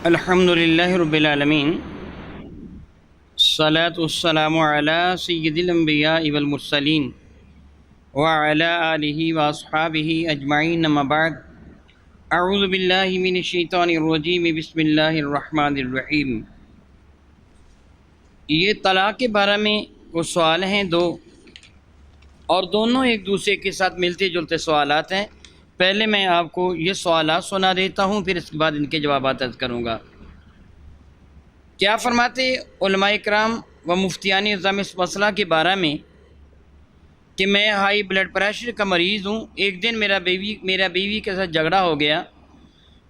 الحمدللہ رب العالمین، الصلاۃ والسلام علی سید الانبیاء والمرسلین وعلی آلہ واصحابہ اجمعین، اما بعد، اعوذ باللہ من الشیطان الرجیم، بسم اللہ الرحمن الرحیم۔ یہ طلاق کے بارے میں وہ سوال ہیں دو، اور دونوں ایک دوسرے کے ساتھ ملتے جلتے سوالات ہیں۔ پہلے میں آپ کو یہ سوالات سنا دیتا ہوں، پھر اس کے بعد ان کے جوابات عرض کروں گا۔ کیا فرماتے علماء کرام و مفتیان اعظم اس مسئلہ کے بارے میں کہ میں ہائی بلڈ پریشر کا مریض ہوں۔ ایک دن میرا بیوی کے ساتھ جھگڑا ہو گیا۔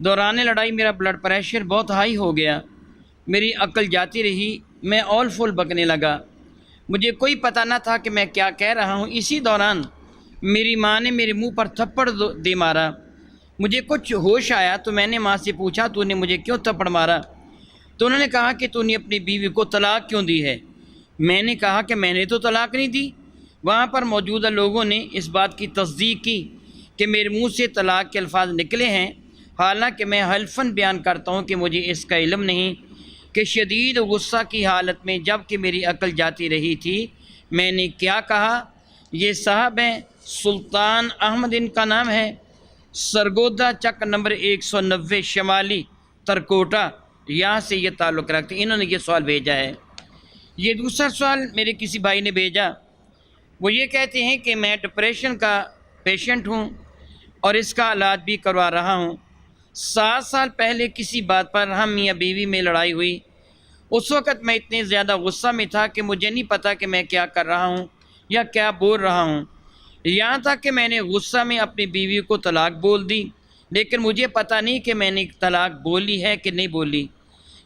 دوران لڑائی میرا بلڈ پریشر بہت ہائی ہو گیا، میری عقل جاتی رہی، میں اول فول بکنے لگا، مجھے کوئی پتہ نہ تھا کہ میں کیا کہہ رہا ہوں۔ اسی دوران میری ماں نے میرے منہ پر تھپڑ دے مارا۔ مجھے کچھ ہوش آیا تو میں نے ماں سے پوچھا، تو نے مجھے کیوں تھپڑ مارا؟ تو انہوں نے کہا کہ تو نے اپنی بیوی کو طلاق کیوں دی ہے؟ میں نے کہا کہ میں نے تو طلاق نہیں دی۔ وہاں پر موجودہ لوگوں نے اس بات کی تصدیق کی کہ میرے منہ سے طلاق کے الفاظ نکلے ہیں، حالانکہ میں حلفاً بیان کرتا ہوں کہ مجھے اس کا علم نہیں کہ شدید غصہ کی حالت میں جب کہ میری عقل جاتی رہی تھی میں نے کیا کہا۔ یہ صاحب ہیں سلطان احمد، ان کا نام ہے، سرگودا چک نمبر 190 شمالی ترکوٹا، یہاں سے یہ تعلق رکھتے ہیں۔ انہوں نے یہ سوال بھیجا ہے۔ یہ دوسرا سوال میرے کسی بھائی نے بھیجا، وہ یہ کہتے ہیں کہ میں ڈپریشن کا پیشنٹ ہوں اور اس کا علاج بھی کروا رہا ہوں۔ 7 سال پہلے کسی بات پر ہم میاں بیوی میں لڑائی ہوئی۔ اس وقت میں اتنے زیادہ غصہ میں تھا کہ مجھے نہیں پتا کہ میں کیا کر رہا ہوں یا کیا بول رہا ہوں، یہاں تک کہ میں نے غصہ میں اپنی بیوی کو طلاق بول دی، لیکن مجھے پتہ نہیں کہ میں نے طلاق بولی ہے کہ نہیں بولی۔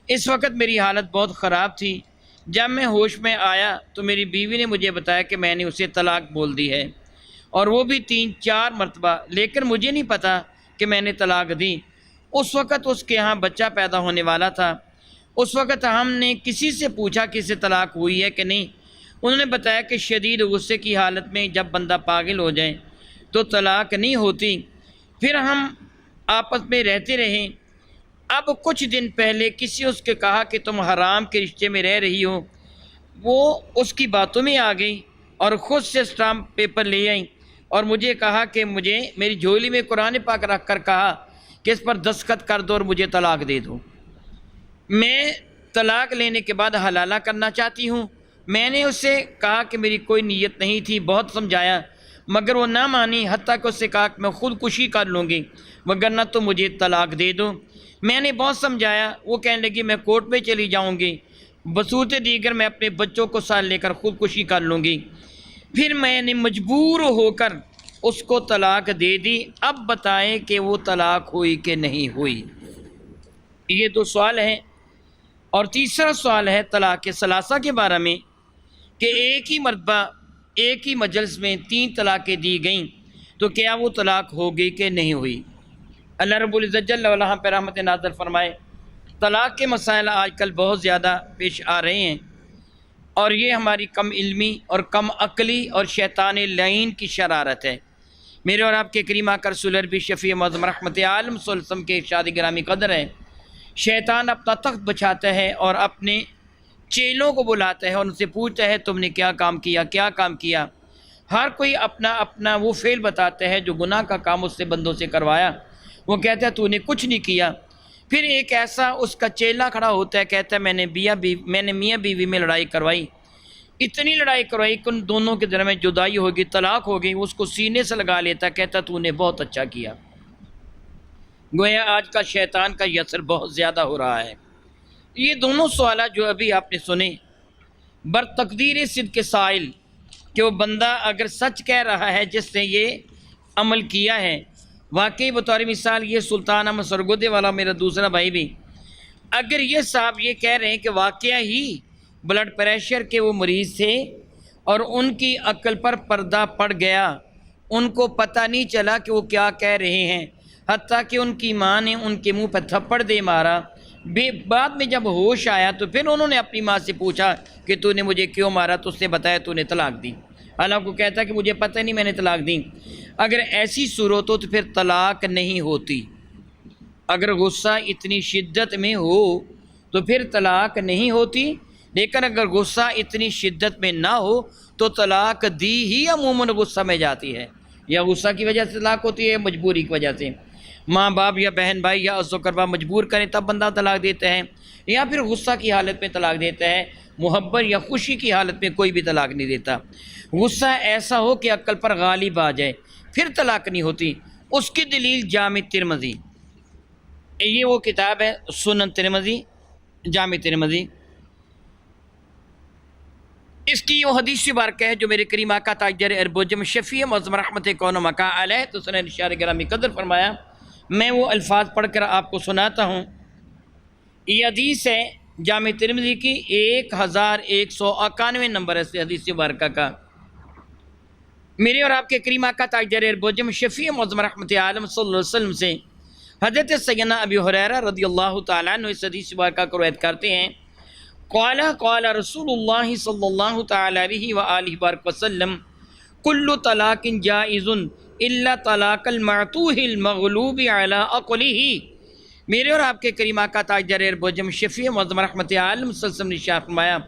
اس وقت میری حالت بہت خراب تھی۔ جب میں ہوش میں آیا تو میری بیوی نے مجھے بتایا کہ میں نے اسے طلاق بول دی ہے، اور وہ بھی 3-4 مرتبہ، لیکن مجھے نہیں پتا کہ میں نے طلاق دی۔ اس وقت اس کے ہاں بچہ پیدا ہونے والا تھا۔ اس وقت ہم نے کسی سے پوچھا کہ اسے طلاق ہوئی ہے کہ نہیں، انہوں نے بتایا کہ شدید غصے کی حالت میں جب بندہ پاگل ہو جائے تو طلاق نہیں ہوتی۔ پھر ہم آپس میں رہتے رہے۔ اب کچھ دن پہلے کسی اس کے کہا کہ تم حرام کے رشتے میں رہ رہی ہو، وہ اس کی باتوں میں آ گئی اور خود سے اسٹامپ پیپر لے آئی اور مجھے کہا کہ مجھے میری جھولی میں قرآن پاک رکھ کر کہا کہ اس پر دستخط کر دو اور مجھے طلاق دے دو۔ میں طلاق لینے کے بعد حلالہ کرنا چاہتی ہوں۔ میں نے اس سے کہا کہ میری کوئی نیت نہیں تھی، بہت سمجھایا مگر وہ نہ مانی، حتیٰ کہ اس سے کہا کہ میں خودکشی کر لوں گی وگرنہ تو مجھے طلاق دے دو۔ میں نے بہت سمجھایا، وہ کہنے لگی میں کورٹ میں چلی جاؤں گی، بصورت دیگر میں اپنے بچوں کو ساتھ لے کر خودکشی کر لوں گی۔ پھر میں نے مجبور ہو کر اس کو طلاق دے دی۔ اب بتائیں کہ وہ طلاق ہوئی کہ نہیں ہوئی؟ یہ 2 سوال ہیں۔ اور تیسرا سوال ہے طلاق ثلاثہ کے بارے میں کہ ایک ہی مرتبہ ایک ہی مجلس میں 3 طلاقیں دی گئیں تو کیا وہ طلاق ہو گئی کہ نہیں ہوئی؟ اللہ رب العزت جل وعلا پہ رحمت نازل فرمائے۔ طلاق کے مسائل آج کل بہت زیادہ پیش آ رہے ہیں، اور یہ ہماری کم علمی اور کم عقلی اور شیطان لعین کی شرارت ہے۔ میرے اور آپ کے کریم آقا رسول عربی شفیع معظم رحمت عالم صلی اللہ علیہ وسلم کے ارشاد گرامی قدر ہے، شیطان اپنا تخت بچھاتا ہے اور اپنے چیلوں کو بلاتا ہے اور ان سے پوچھتا ہے تم نے کیا کام کیا، کیا کام کیا۔ ہر کوئی اپنا اپنا وہ فعل بتاتا ہے جو گناہ کا کام اس سے بندوں سے کروایا، وہ کہتا ہے تو نے کچھ نہیں کیا۔ پھر ایک ایسا اس کا چیلا کھڑا ہوتا ہے، کہتا ہے میں نے میاں بیوی میں لڑائی کروائی، اتنی لڑائی کروائی کہ ان دونوں کے درمیان جدائی ہوگی، طلاق ہو گئی، اس کو سینے سے لگا لیتا ہے، کہتا تو نے بہت اچھا کیا۔ گویا آج کا شیطان کا یسر بہت زیادہ ہو رہا ہے۔ یہ دونوں سوالات جو ابھی آپ نے سنے، بر تقدیر صدق سائل کہ وہ بندہ اگر سچ کہہ رہا ہے جس نے یہ عمل کیا ہے، واقعی بطور مثال یہ سلطان احمد سرگودے والا میرا دوسرا بھائی بھی، اگر یہ صاحب یہ کہہ رہے ہیں کہ واقعہ ہی بلڈ پریشر کے وہ مریض تھے اور ان کی عقل پر پردہ پڑ گیا، ان کو پتہ نہیں چلا کہ وہ کیا کہہ رہے ہیں، حتیٰ کہ ان کی ماں نے ان کے منہ پہ تھپڑ دے مارا۔ بعد میں جب ہوش آیا تو پھر انہوں نے اپنی ماں سے پوچھا کہ تو نے مجھے کیوں مارا، تو اس نے بتایا تو نے طلاق دی، حالانکہ وہ کہتا کہ مجھے پتہ نہیں میں نے طلاق دی۔ اگر ایسی صورت ہو تو پھر طلاق نہیں ہوتی۔ اگر غصہ اتنی شدت میں ہو تو پھر طلاق نہیں ہوتی، لیکن اگر غصہ اتنی شدت میں نہ ہو تو طلاق دی ہی عموماً غصہ میں جاتی ہے، یا غصہ کی وجہ سے طلاق ہوتی ہے، مجبوری کی وجہ سے، ماں باپ یا بہن بھائی یا عز و کربا مجبور کریں تب بندہ طلاق دیتا ہے، یا پھر غصہ کی حالت میں طلاق دیتا ہے، محبت یا خوشی کی حالت میں کوئی بھی طلاق نہیں دیتا۔ غصہ ایسا ہو کہ عقل پر غالب آ جائے پھر طلاق نہیں ہوتی۔ اس کی دلیل جامع ترمذی، یہ وہ کتاب ہے سنن ترمذی، جامع ترمذی، اس کی وہ حدیث مبارکہ ہے جو میرے کریم آقا تاجر اربوجم شفیع معظم رحمت کون مکا علیہ تو سنن اشار گرامی قدر فرمایا، میں وہ الفاظ پڑھ کر آپ کو سناتا ہوں۔ یہ حدیث ہے جامع ترمذی کی 1191 نمبر ہے اس حدیث مبارکہ کا۔ میرے اور آپ کے کریم آقا تاجر اربوجم شفیع معظم رحمت عالم صلی اللہ علیہ وسلم سے حضرت سیدنا ابی ہریرہ رضی اللہ تعالیٰ عنہ اس حدیث مبارکہ کو روایت کرتے ہیں، قال قال رسول اللہ صلی اللہ تعالیٰ علیہ وآلہ وسلم کل طلاق جائز الا طلاق المعتوہ المغلوب علی عقلہ۔ میرے اور آپ کے کریم آقا تاجر اربوجم شفیع معظم رحمت عالم صلی اللہ علیہ وسلم نے ارشاد فرمایا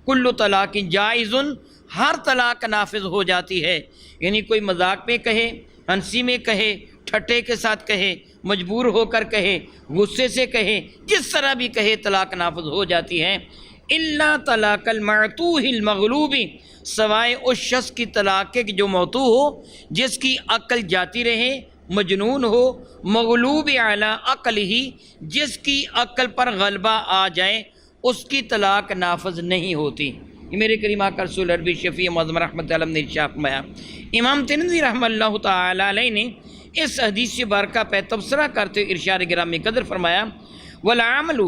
کل طلاق جائز، ہر طلاق نافذ ہو جاتی ہے، یعنی کوئی مذاق میں کہے، ہنسی میں کہے، ٹھٹے کے ساتھ کہے، مجبور ہو کر کہے، غصے سے کہے، جس طرح بھی کہے طلاق نافذ ہو جاتی ہے۔ الا طلاق المعتوہ المغلوب، سوائے اس شخص کی طلاق کے جو موتوہ ہو، جس کی عقل جاتی رہے، مجنون ہو، مغلوب علی عقل ہی، جس کی عقل پر غلبہ آ جائے، اس کی طلاق نافذ نہیں ہوتی۔ یہ میرے کریم آقا رسول عربی شفیع معظم رحمت عالم نے ارشاد فرمایا۔ امام ترمذی رحمہ اللہ تعالی علیہ نے اس حدیث بارکہ پہ تبصرہ کرتے ہوئے ارشاد گرامی قدر فرمایا والعمل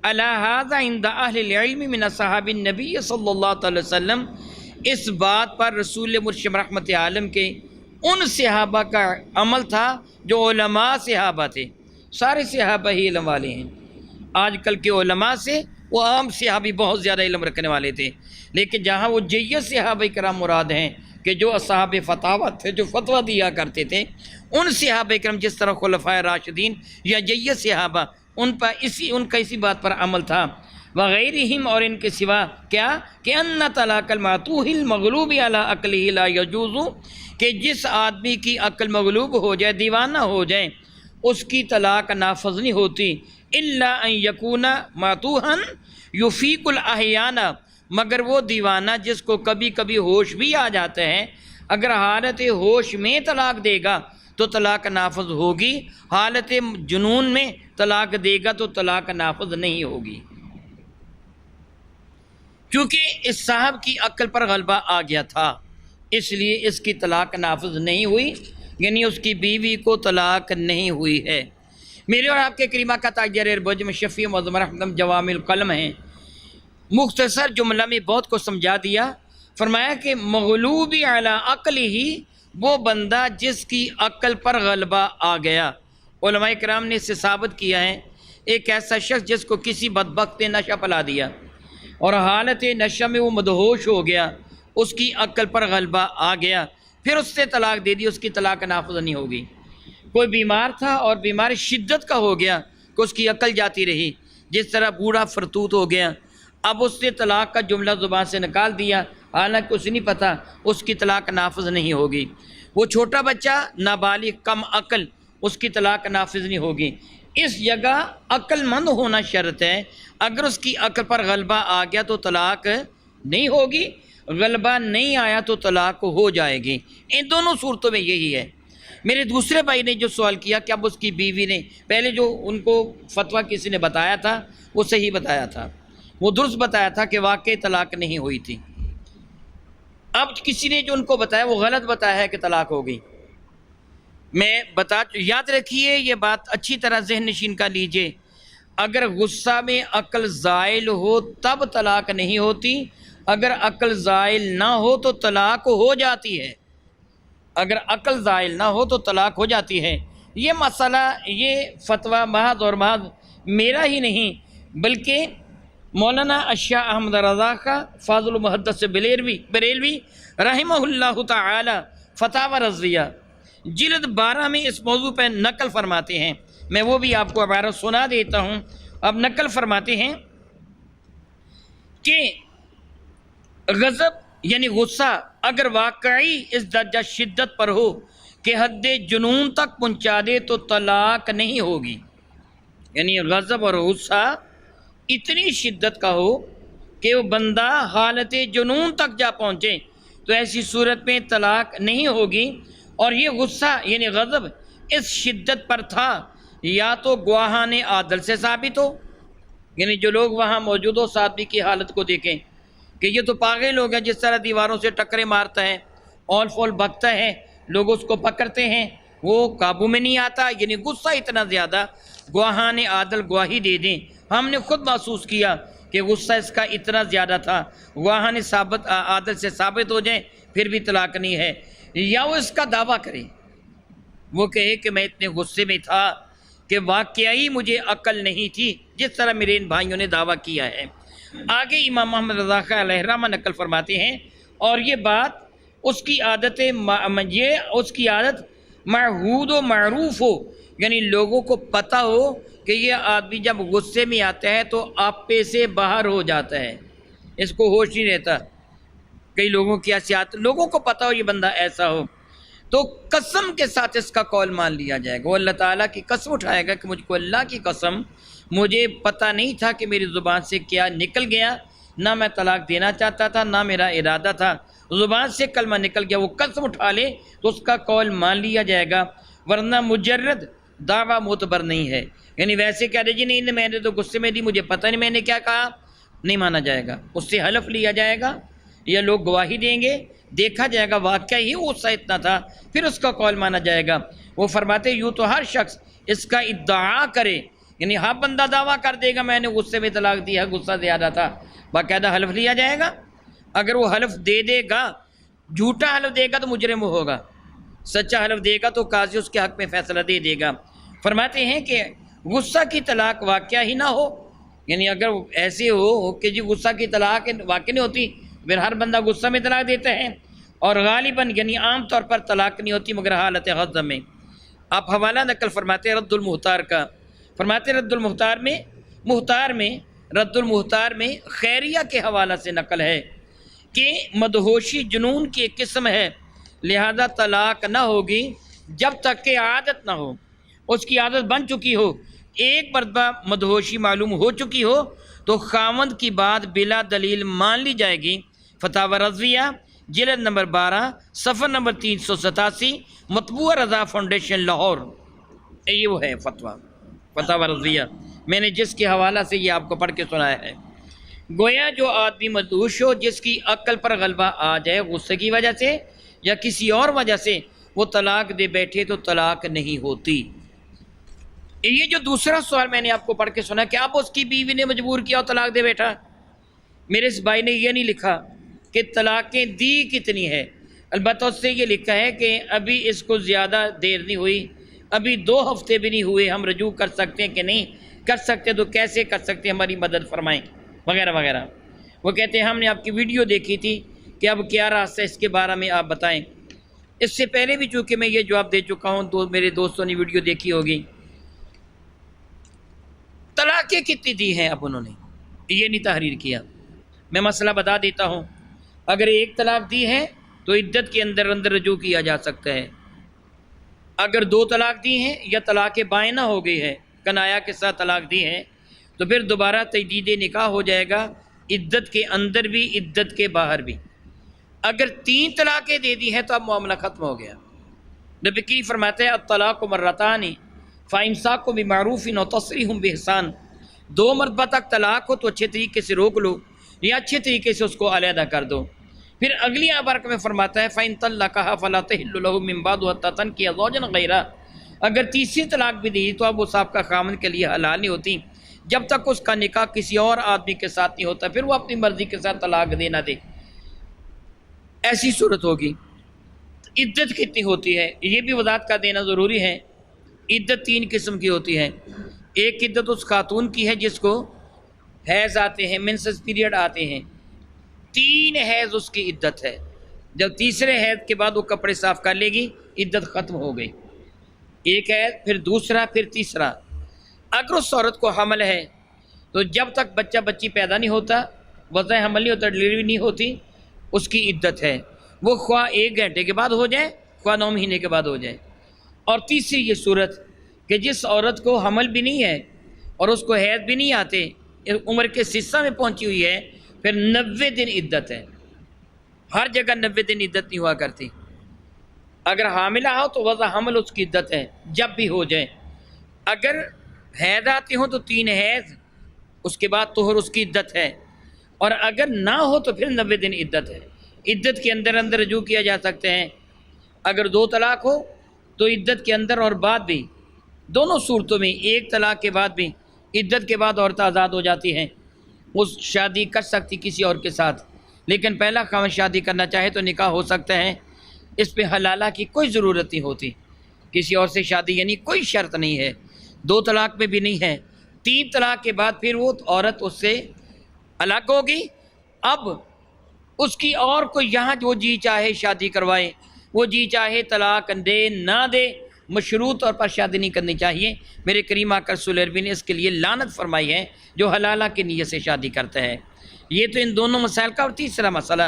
علی ھذا عند اہل العلم من اصحاب النبی صلی اللہ علیہ وسلم، اس بات پر رسول مرشد رحمت عالم کے ان صحابہ کا عمل تھا جو علماء صحابہ تھے، سارے صحابہ ہی علم والے ہیں۔ آج کل کے علماء سے وہ عام صحابی بہت زیادہ علم رکھنے والے تھے، لیکن جہاں وہ جید صحابہ کرام مراد ہیں کہ جو اصحاب فتاوی تھے، جو فتویٰ دیا کرتے تھے، ان صحابہ کرام جس طرح خلفائے راشدین یا جید صحابہ ان کا اسی بات پر عمل تھا۔ وغیرہم، اور ان کے سوا کیا کہ ان طلاق المعتوہ المغلوب علی عقلہ لا یجوز، کہ جس آدمی کی عقل مغلوب ہو جائے، دیوانہ ہو جائے، اس کی طلاق نافذ نہیں ہوتی۔ الا ان یکون معتوہا یفیق الاحیان، مگر وہ دیوانہ جس کو کبھی کبھی ہوش بھی آ جاتا ہے، اگر حالت ہوش میں طلاق دے گا تو طلاق نافذ ہوگی، حالت جنون میں طلاق دے گا تو طلاق نافذ نہیں ہوگی، کیونکہ اس صاحب کی عقل پر غلبہ آ گیا تھا، اس لیے اس کی طلاق نافذ نہیں ہوئی، یعنی اس کی بیوی کو طلاق نہیں ہوئی ہے۔ میرے اور آپ کے کریم آقا تاجر اربوجم شفیع معظم رحمت جوامع القلم ہیں، مختصر جملہ میں بہت کو سمجھا دیا۔ فرمایا کہ مغلوب علی عقل ہی، وہ بندہ جس کی عقل پر غلبہ آ گیا۔ علماء کرام نے اسے ثابت کیا ہے، ایک ایسا شخص جس کو کسی بدبخت نے نشہ پلا دیا اور حالت نشہ میں وہ مدہوش ہو گیا، اس کی عقل پر غلبہ آ گیا، پھر اس سے طلاق دے دی، اس کی طلاق نافذ نہیں ہوگی۔ کوئی بیمار تھا اور بیماری شدت کا ہو گیا کہ اس کی عقل جاتی رہی، جس طرح بوڑھا فرتوت ہو گیا، اب اس نے طلاق کا جملہ زبان سے نکال دیا، حالانکہ اسے نہیں پتہ، اس کی طلاق نافذ نہیں ہوگی۔ وہ چھوٹا بچہ نابالغ کم عقل، اس کی طلاق نافذ نہیں ہوگی۔ اس جگہ عقل مند ہونا شرط ہے، اگر اس کی عقل پر غلبہ آ گیا تو طلاق نہیں ہوگی، غلبہ نہیں آیا تو طلاق ہو جائے گی۔ ان دونوں صورتوں میں یہی ہے۔ میرے دوسرے بھائی نے جو سوال کیا کہ اب اس کی بیوی نے، پہلے جو ان کو فتویٰ کسی نے بتایا تھا وہ صحیح بتایا تھا، وہ درست بتایا تھا کہ واقعی طلاق نہیں ہوئی تھی، اب کسی نے جو ان کو بتایا وہ غلط بتایا ہے کہ طلاق ہو گئی۔ میں یاد رکھیے یہ بات اچھی طرح ذہن نشین کا لیجئے، اگر غصہ میں عقل زائل ہو تب طلاق نہیں ہوتی، اگر عقل زائل نہ ہو تو طلاق ہو جاتی ہے، اگر عقل زائل نہ ہو تو طلاق ہو جاتی ہے۔ یہ مسئلہ، یہ فتویٰ محض اور محض میرا ہی نہیں بلکہ مولانا اشاہ احمد رضا کا فاضل المحدث بریلوی رحمہ اللہ تعالی فتاوی رضویہ جلد 12 میں اس موضوع پہ نقل فرماتے ہیں میں وہ بھی آپ کو عبارت سنا دیتا ہوں. اب نقل فرماتے ہیں کہ غضب یعنی غصہ اگر واقعی اس درجہ شدت پر ہو کہ حد جنون تک پہنچا دے تو طلاق نہیں ہوگی. یعنی غضب اور غصہ اتنی شدت کا ہو کہ وہ بندہ حالت جنون تک جا پہنچے تو ایسی صورت میں طلاق نہیں ہوگی. اور یہ غصہ یعنی غضب اس شدت پر تھا یا تو گواہان عادل سے ثابت ہو، یعنی جو لوگ وہاں موجود ہو صحابی کی حالت کو دیکھیں کہ یہ تو پاگل لوگ ہیں، جس طرح دیواروں سے ٹکرے مارتا ہے، اول فول بکتا ہے، لوگ اس کو پکڑتے ہیں، وہ قابو میں نہیں آتا. یعنی غصہ اتنا زیادہ، گواہان عادل گواہی دے دیں. ہم نے خود محسوس کیا کہ غصہ اس کا اتنا زیادہ تھا، گواہان عادل سے ثابت ہو جائیں پھر بھی طلاق نہیں ہے. یا وہ اس کا دعویٰ کرے، وہ کہے کہ میں اتنے غصے میں تھا کہ واقعی مجھے عقل نہیں تھی، جس طرح میرے ان بھائیوں نے دعویٰ کیا ہے. آگے امام محمد رضا خان علیہ الرحمہ نقل فرماتے ہیں، اور یہ بات اس کی عادت معہود و معروف ہو، یعنی لوگوں کو پتہ ہو کہ یہ آدمی جب غصے میں آتا ہے تو آپے سے باہر ہو جاتا ہے، اس کو ہوش نہیں رہتا. کئی لوگوں کی ایسی عادت، لوگوں کو پتہ ہو یہ بندہ ایسا ہو تو قسم کے ساتھ اس کا قول مان لیا جائے گا. وہ اللہ تعالیٰ کی قسم اٹھائے گا کہ مجھ کو اللہ کی قسم مجھے پتہ نہیں تھا کہ میری زبان سے کیا نکل گیا، نہ میں طلاق دینا چاہتا تھا نہ میرا ارادہ تھا، زبان سے کلمہ نکل گیا. وہ قسم اٹھا لے تو اس کا قول مان لیا جائے گا، ورنہ مجرد دعویٰ معتبر نہیں ہے. یعنی ویسے کہہ دے جی نہیں میں نے تو غصے میں دی، مجھے پتہ نہیں میں نے کیا کہا، نہیں مانا جائے گا. اس سے حلف لیا جائے گا یا لوگ گواہی دیں گے، دیکھا جائے گا واقعہ ہی غصہ اتنا تھا، پھر اس کا قول مانا جائے گا. وہ فرماتے یوں تو ہر شخص اس کا ادعا کرے، یعنی ہر بندہ دعویٰ کر دے گا میں نے غصے میں طلاق دی ہے، غصہ زیادہ تھا، باقاعدہ حلف لیا جائے گا. اگر وہ حلف دے دے گا، جھوٹا حلف دے گا تو مجرم ہوگا، سچا حلف دے گا تو قاضی اس کے حق میں فیصلہ دے دے گا. فرماتے ہیں کہ غصہ کی طلاق واقعہ ہی نہ ہو، یعنی اگر ایسے ہو کہ جی غصہ کی طلاق واقع نہیں ہوتی، پھر ہر بندہ غصہ میں طلاق دیتا ہے، اور غالباً یعنی عام طور پر طلاق نہیں ہوتی مگر حالت غضب میں. آپ حوالہ نقل فرماتے ہیں رد المحتار کا، فرماتے رد المحتار میں خیریہ کے حوالہ سے نقل ہے کہ مدہوشی جنون کی ایک قسم ہے، لہذا طلاق نہ ہوگی جب تک کہ عادت نہ ہو، اس کی عادت بن چکی ہو. ایک مرتبہ مدہوشی معلوم ہو چکی ہو تو خاوند کی بات بلا دلیل مان لی جائے گی. فتاوی رضویہ جلد نمبر 12 صفحہ نمبر 387، مطبوع رضا فاؤنڈیشن لاہور. یہ وہ ہے فتاوی رضویہ، میں نے جس کے حوالہ سے یہ آپ کو پڑھ کے سنایا ہے. گویا جو آدمی مدہوش ہو، جس کی عقل پر غلبہ آ جائے غصے کی وجہ سے یا کسی اور وجہ سے، وہ طلاق دے بیٹھے تو طلاق نہیں ہوتی. یہ جو دوسرا سوال میں نے آپ کو پڑھ کے سنا کہ اب اس کی بیوی نے مجبور کیا اور طلاق دے بیٹھا، میرے اس بھائی نے یہ نہیں لکھا کہ طلاقیں دی کتنی ہے، البتہ اس سے یہ لکھا ہے کہ ابھی اس کو زیادہ دیر نہیں ہوئی، ابھی 2 ہفتے بھی نہیں ہوئے، ہم رجوع کر سکتے ہیں کہ نہیں کر سکتے، تو کیسے کر سکتے، ہماری مدد فرمائیں وغیرہ وغیرہ. وہ کہتے ہیں ہم نے آپ کی ویڈیو دیکھی تھی کہ اب کیا راستہ اس کے بارے میں آپ بتائیں. اس سے پہلے بھی چونکہ میں یہ جواب دے چکا ہوں تو میرے دوستوں نے ویڈیو دیکھی ہوگی. طلاقیں کتنی دی ہیں اب انہوں نے یہ نہیں تحریر کیا. میں مسئلہ بتا دیتا ہوں، اگر 1 طلاق دی ہے تو عدت کے اندر رجوع کیا جا سکتا ہے. اگر 2 طلاق دی ہیں یا طلاق بائنہ ہو گئی ہے، کنایا کے ساتھ طلاق دی ہے، تو پھر دوبارہ تجدید نکاح ہو جائے گا، عدت کے اندر بھی عدت کے باہر بھی. اگر 3 طلاقیں دے دی ہیں تو اب معاملہ ختم ہو گیا. نبی کی فرماتے ہیں الطلاق مرتان فامساک بمعروف و تسریح باحسان. 2 مرتبہ تک طلاق ہو تو اچھے طریقے سے روک لو یا اچھے طریقے سے اس کو علیحدہ کر دو. پھر اگلی عبارت میں فرماتا ہے فإن طلقها فلا تحل له من بعد حتى تنكح زوجا غيره. اگر تیسری طلاق بھی دی تو اب وہ سابقہ خامن کے لیے حلال نہیں ہوتی جب تک اس کا نکاح کسی اور آدمی کے ساتھ نہیں ہوتا، پھر وہ اپنی مرضی کے ساتھ طلاق دے نہ دے. ایسی صورت ہوگی. عدت کتنی ہوتی ہے یہ بھی وضاحت کا دینا ضروری ہے. عدت 3 قسم کی ہوتی ہے. ایک عدت اس خاتون کی ہے جس کو حیض آتے ہیں، مینسس پیریڈ آتے ہیں، 3 حیض اس کی عدت ہے. جب تیسرے حیض کے بعد وہ کپڑے صاف کر لے گی عدت ختم ہو گئی. ایک ہے، پھر دوسرا، پھر تیسرا۔ اگر اس عورت کو حمل ہے تو جب تک بچہ بچی پیدا نہیں ہوتا، وضع حمل نہیں ہوتا، ڈلیوری نہیں ہوتی، اس کی عدت ہے، وہ خواہ 1 گھنٹے کے بعد ہو جائے، خواہ 9 مہینے کے بعد ہو جائے۔ اور تیسری یہ صورت کہ جس عورت کو حمل بھی نہیں ہے اور اس کو حیض بھی نہیں آتے، عمر کے سلسلہ میں پہنچی ہوئی ہے، پھر 90 دن عدت ہے۔ ہر جگہ 90 دن عدت نہیں ہوا کرتی۔ اگر حاملہ ہو تو وضع حمل اس کی عدت ہے، جب بھی ہو جائے۔ اگر حیض آتی ہوں تو 3 حیض، اس کے بعد طہر اس کی عدت ہے، اور اگر نہ ہو تو پھر 90 دن عدت ہے۔ عدت کے اندر اندر رجوع کیا جا سکتے ہیں۔ اگر 2 طلاق ہو تو عدت کے اندر اور بعد بھی، دونوں صورتوں میں 1 طلاق کے بعد بھی عدت کے بعد عورت آزاد ہو جاتی ہیں، وہ شادی کر سکتی کسی اور کے ساتھ، لیکن پہلا خاوند شادی کرنا چاہے تو نکاح ہو سکتا ہے، اس پہ حلالہ کی کوئی ضرورت نہیں ہوتی، کسی اور سے شادی یعنی کوئی شرط نہیں ہے، 2 طلاق میں بھی نہیں ہے۔ 3 طلاق کے بعد پھر وہ عورت اس سے الگ ہوگی، اب اس کی اور کوئی یہاں جو جی چاہے شادی کروائے، وہ جی چاہے طلاق دے نہ دے، مشروط طور پر شادی نہیں کرنی چاہیے۔ میرے کریم آقا صلی اللہ علیہ وسلم نے اس کے لیے لعنت فرمائی ہے جو حلالہ کی نیت سے شادی کرتا ہے۔ یہ تو ان دونوں مسائل کا۔ اور تیسرا مسئلہ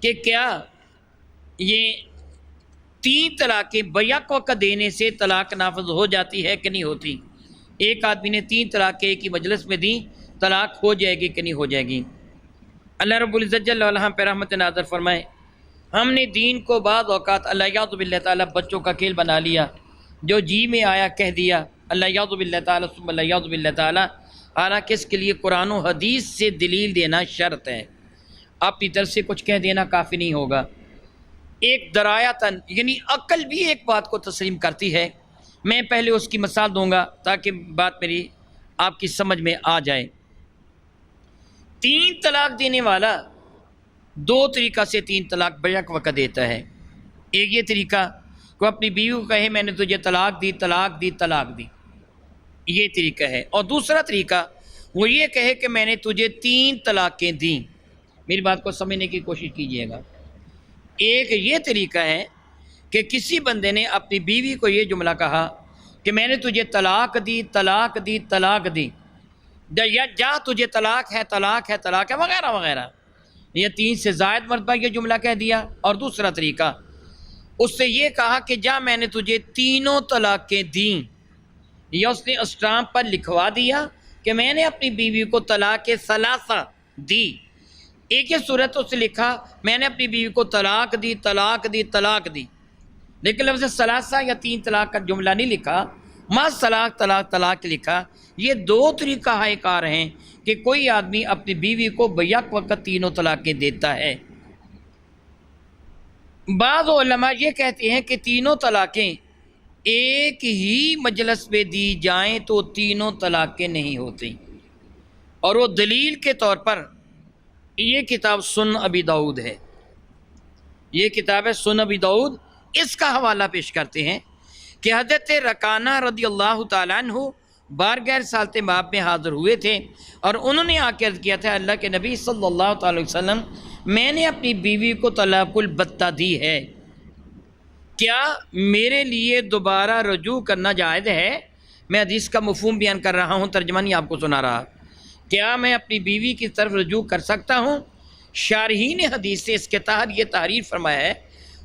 کہ کیا یہ 3 طلاقیں بیک وقت دینے سے طلاق نافذ ہو جاتی ہے کہ نہیں ہوتی؟ ایک آدمی نے 3 طلاقیں ایک ہی مجلس میں دی، طلاق ہو جائے گی کہ نہیں ہو جائے گی؟ اللہ رب العزت جل وعلا پہ رحمت نازل فرمائے، ہم نے دین کو بعض اوقات اللہ یعوذ باللہ تعالیٰ بچوں کا کھیل بنا لیا، جو جی میں آیا کہہ دیا، اللہ یعوذ باللہ تعالیٰ ثم اللہ یعوذ باللہ تعالیٰ، حالانکہ اس کے لیے قرآن و حدیث سے دلیل دینا شرط ہے، اپنی طرف سے کچھ کہہ دینا کافی نہیں ہوگا۔ ایک درایتاً یعنی عقل بھی ایک بات کو تسلیم کرتی ہے، میں پہلے اس کی مثال دوں گا تاکہ بات میری آپ کی سمجھ میں آ جائے۔ 3 طلاق دینے والا 2 طریقہ سے 3 طلاق بیک وقت دیتا ہے۔ ایک یہ طریقہ کہ اپنی بیوی کو کہے میں نے تجھے طلاق دی، طلاق دی، طلاق دی، یہ طریقہ ہے۔ اور دوسرا طریقہ وہ یہ کہے کہ میں نے تجھے 3 طلاقیں دیں۔ میری بات کو سمجھنے کی کوشش کیجئے گا۔ ایک یہ طریقہ ہے کہ کسی بندے نے اپنی بیوی کو یہ جملہ کہا کہ میں نے تجھے طلاق دی، طلاق دی، طلاق دی، یا جا تجھے طلاق ہے، طلاق ہے، طلاق ہے، وغیرہ وغیرہ، یہ 3 سے زائد مرتبہ یہ جملہ کہہ دیا۔ اور دوسرا طریقہ اس سے یہ کہا کہ جا میں نے تجھے 3 طلاقیں دیں، یا اس نے اسٹامپ پر لکھوا دیا کہ میں نے اپنی بیوی کو طلاق ثلاثہ دی۔ ایک ہی صورت اس نے لکھا میں نے اپنی بیوی کو طلاق دی، طلاق دی، طلاق دی، لیکن لفظ ثلاثہ یا 3 طلاق کا جملہ نہیں لکھا، محض طلاق طلاق طلاق لکھا۔ یہ 2 طریقہ کار ہیں کہ کوئی آدمی اپنی بیوی کو بیک وقت 3 طلاقیں دیتا ہے۔ بعض علماء یہ کہتے ہیں کہ 3 طلاقیں ایک ہی مجلس میں دی جائیں تو 3 طلاقیں نہیں ہوتی، اور وہ دلیل کے طور پر یہ کتاب سنن ابی داؤد ہے، یہ کتاب ہے سنن ابی داؤد، اس کا حوالہ پیش کرتے ہیں کہ حضرت رکانہ رضی اللہ تعالیٰ عنہ بارگاہ رسالت مآب میں حاضر ہوئے تھے، اور انہوں نے آ کے عرض کیا تھا اللہ کے نبی صلی اللہ تعالی وسلم میں نے اپنی بیوی کو طلاق البتہ دی ہے، کیا میرے لیے دوبارہ رجوع کرنا جائز ہے؟ میں حدیث کا مفہوم بیان کر رہا ہوں، ترجمہ نہیں آپ کو سنا رہا۔ کیا میں اپنی بیوی کی طرف رجوع کر سکتا ہوں؟ شارحین حدیث سے اس کے تحت یہ تحریر فرمایا ہے،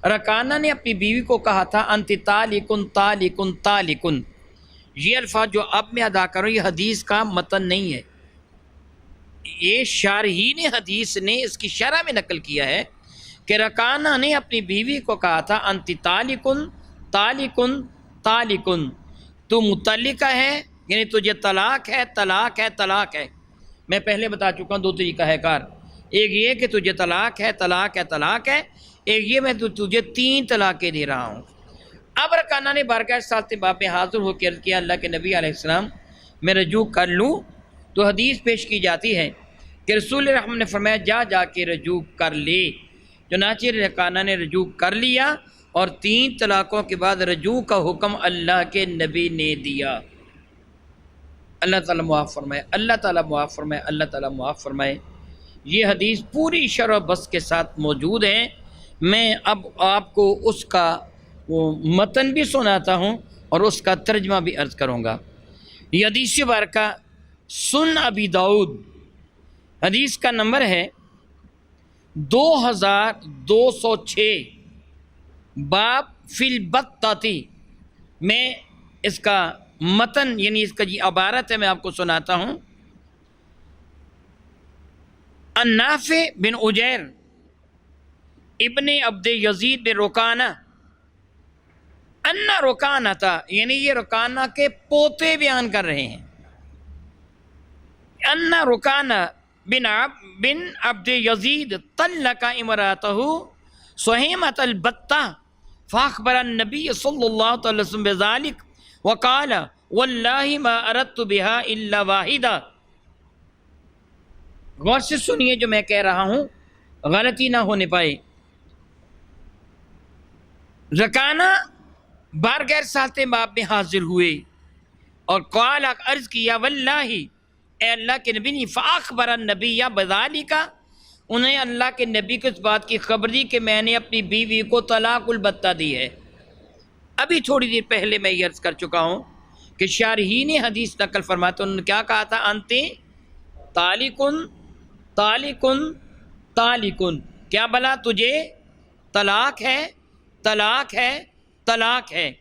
رکانہ نے اپنی بیوی کو کہا تھا انت طالقن طالقن طالقن، یہ الفاظ جو اب میں ادا کروں یہ حدیث کا متن نہیں ہے، یہ شارحین حدیث نے اس کی شرح میں نقل کیا ہے کہ رکانہ نے اپنی بیوی کو کہا تھا انت طالقن طالقن طالقن، تو مطلقہ ہے یعنی تجھے طلاق ہے، طلاق ہے، طلاق ہے۔ میں پہلے بتا چکا ہوں 2 طریقہ ہے کار، ایک یہ کہ تجھے طلاق ہے، طلاق ہے، طلاق ہے، ایک یہ میں تجھے 3 طلاقیں دے رہا ہوں۔ اب رکانہ نے بارگاہ رسالت مآب میں حاضر ہو کے عرض کیا اللہ کے نبی علیہ السلام میں رجوع کر لوں؟ تو حدیث پیش کی جاتی ہے کہ رسول رحمت نے فرمایا جا کے رجوع کر لے۔ چنانچہ رکانہ نے رجوع کر لیا، اور 3 طلاقوں کے بعد رجوع کا حکم اللہ کے نبی نے دیا۔ اللہ تعالیٰ معاف فرمائے، اللہ تعالیٰ معاف فرمائے، اللہ تعالیٰ معاف فرمائے۔ یہ حدیث پوری شرح و بس کے ساتھ موجود ہے۔ میں اب آپ کو اس کا وہ متن بھی سناتا ہوں اور اس کا ترجمہ بھی عرض کروں گا۔ یہ حدیث مبارکہ سن ابی داؤد، حدیث کا نمبر ہے 2206، باب فی البطاتی۔ میں اس کا متن یعنی اس کا عبارت ہے، میں آپ کو سناتا ہوں۔ النافع بن اجیر ابن عبد یزید بن رکانہ، ان رکانہ تھا، یعنی یہ رکانہ کے پوتے بیان کر رہے ہیں۔ ان رکانہ بن عبد یزید طلق امرأته سہیمۃ البتہ فاخبر النبی صلی اللہ علیہ وسلم بذلك وقال واللہ ما اردت بها الا واحدہ۔ غور سے سنیے جو میں کہہ رہا ہوں، غلطی نہ ہونے پائے۔ رکانہ بارگاہ سالت باب میں حاضر ہوئے اور قال عرض کیا واللہ، اے اللہ کے نبی نے، فاخبر النبی بذالک، انہیں اللہ کے نبی کو اس بات کی خبر دی کہ میں نے اپنی بیوی کو طلاق البتہ دی ہے۔ ابھی تھوڑی دیر پہلے میں یہ عرض کر چکا ہوں کہ شارحین حدیث نقل فرماتے ہیں، انہوں نے کیا کہا تھا؟ انت طالقن طالقن طالقن، کیا بلا تجھے طلاق ہے، طلاق ہے، طلاق ہے۔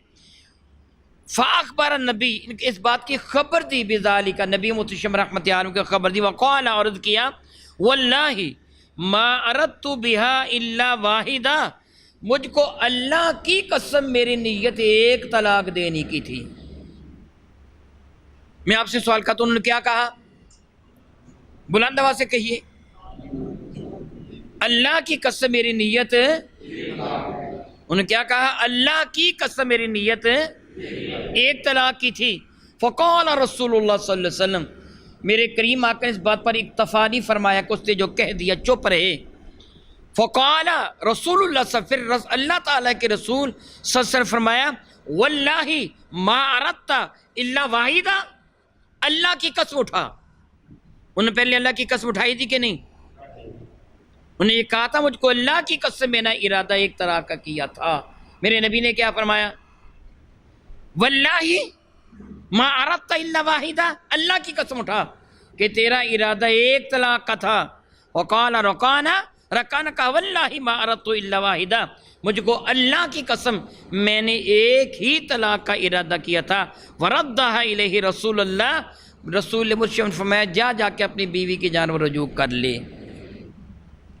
فاخبر النبی، اس بات کی خبر دی، بذالک، نبی متشم رحمت اللہ علیہ کو خبر دی، وقال، اور عرض کیا، واللہ ما اردت بها الا واحدہ، مجھ کو اللہ کی قسم میری نیت ایک طلاق دینے کی تھی۔ میں آپ سے سوال کرتا ہوں، انہوں نے کیا کہا؟ بلند آواز سے کہیے، اللہ کی قسم میری نیت، انہوں نے کیا کہا؟ اللہ کی قسم میری نیت ایک طلاق کی تھی۔ فقال رسول اللہ صلی اللہ علیہ وسلم، میرے کریم آقا نے اس بات پر اکتفا نہیں فرمایا کہ اس نے جو کہہ دیا چپ رہے۔ فقال رسول اللہ صلی اللہ علیہ وسلم، اللہ تعالیٰ کے رسول صلی اللہ علیہ وسلم فرمایا، واللہ ما اردت الا واحدہ، اللہ کی قسم اٹھا۔ انہوں نے پہلے اللہ کی قسم اٹھائی تھی کہ نہیں؟ انہوں نے یہ کہا تھا مجھ کو اللہ کی قسم میں نے ارادہ ایک طرح کا کیا تھا۔ میرے نبی نے کیا فرمایا؟ واللہ ما اردت الا واحدہ، اللہ کی قسم اٹھا کہ تیرا ارادہ ایک طلاق کا تھا۔ وقال رکانہ، رکانہ کہا واللہ ما اردت الا واحدہ، مجھ کو اللہ کی قسم میں نے ایک ہی طلاق کا ارادہ کیا تھا۔ وردها الیہ رسول اللہ، رسول مجھ فرمایا جا کے اپنی بیوی کی جانب رجوع کر لے۔